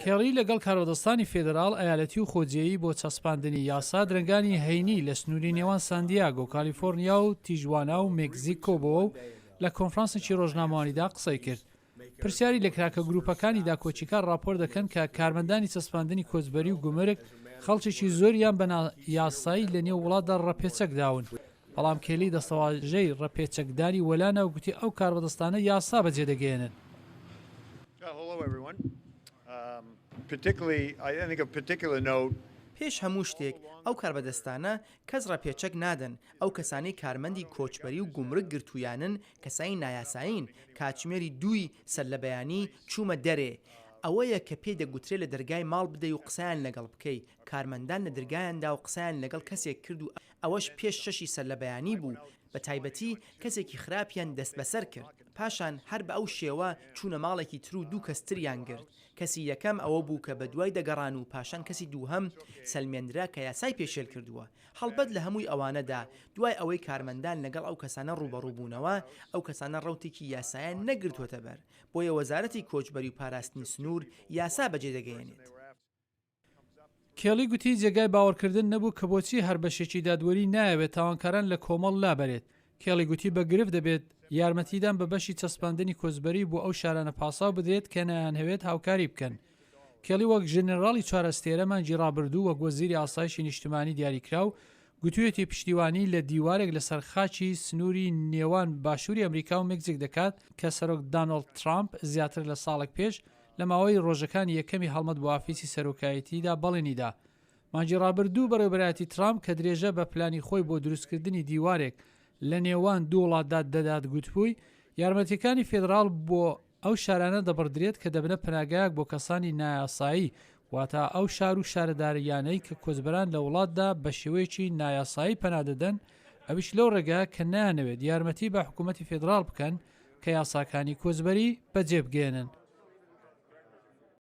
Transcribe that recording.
کێڵی لەگەڵ کارۆدەستانی فێدراڵ ئایالەتی و خۆجیایی بۆ چەسپاندنی یاسا درنگانی هەینی لە سنووری نێوان ساندیاگۆ کالیفۆرنیا و تیژوانا و مێکزیکۆ بووە و لە کۆنفرانسێکی ڕۆژنامەوانیدا قسەی کرد. پرسیاری لە کراکە گروپەکانی داکۆچیکار راپۆر دەکەن کە کارمەندانی چەسپاندنی کۆچبەری و گومرگ خەڵکێکی زۆریان بە یاسایی لە نێو وڵاتدا ڕەپێچەک داون. بەڵام کێلی دەسەواژەی ڕەپێچەکدانی وەلانە و گوتی ئەو کاربەدەستانە یاسا بەجێ دەگەێنن. پێش هەموو شتێک ئەو کاربەدەستانە کەس ڕەپێچەک نادەن. ئەو کەسانی کارمەندی کۆچبەری و گومرگ گرتویانن کەسانی نایاسایین. کاتژمێری 2 سەرلەبەیانی چوومە دەرێ. ئەوەیە کە پێی دەگوترێ لە دەرگای ماڵ بدەی و قسەیان لەگەڵ بکەی. کارمەندان لە دەرگایاندا و قسەیان لەگەڵ کەسێک کرد و ئەوەش پێش 6 سەرلەبەیانی بوو. بە تایبەتی کەسێکی خراپیان دەست بەسەر کرد. پاشان هەر بە ئەو شێوە چوونە ماڵێکی تر و 2 کەستریان گرت. کەسی یەکەم ئەوە بوو کە بە دوای دەگەڕان و پاشان کەسی دووهەم سەلمێنرا کە یاسای پێشێل کردووە. هەڵبەت لە هەمووی ئەوانەدا دوای ئەوەی کارمەندان لەگەڵ ئەو کەسانە ڕوبەڕووبوونەوە ئەو کەسانە ڕەوتێکی یاسایان نەگرتوۆتە بەر. بۆیە وەزارەتی کۆچبەری و پاراستنی سنوور یاسا بەجێ دەگەیەنێت. کێڵی گوتی جێگای باوەڕکردن نەبوو کە بۆچی هەر بەشێکی دادوەری نایەوێت تاوانکاران لە کۆمەڵ لابەرێت. کێڵی گوتی بە گرفت دەبێت یارمەتیدان بە بەشی چەسپاندنی کۆچبەری بۆ ئەو شارانە پاساو بدرێت کە نەیانهەوێت هاوکاری بکەن. کێڵی وەک ژنێراڵی چوارەستێرە مانگی ڕابردوو وەک وەزیری ئاسایشی نیشتیمانی دیاریکراو گوتوویەتی پشتیوانی لە دیوارێک لەسەر خاچی سنووری نێوان باشووری ئەمریکا و مێکزیک دەکات کە سەرۆک دانۆڵد ترامپ زیاتر لە ساڵێک پێش لە ماوەی ڕۆژەکانی یەکەمی هەڵمەت بۆ ئافیسی سەرۆکایەتیدا بەڵێنیدا. مانگی ڕابردوو بەڕێوەبەرایەتی ترامپ کە درێژە بە پلانی خۆی بۆ دروستکردنی دیوارێک لە نێوان دوو وڵاتدا دەدات گوتبووی یارمەتیەکانی فێدراڵ بۆ ئەو شارانە دەبڕدرێت کە دەبنە پەناگایەک بۆ کەسانی نایاسایی واتە ئەو شار و شارەداریانەی کە کۆچبەران لە وڵاتدا بە شێوەیەکی نایاسایی پەنادەدەن ئەویش لەو ڕێگە کە نایانەوێت یارمەتی بە حکوومەتی فێدراڵ بکەن کە یاساکانی کۆچبەری بەجێبگێنن.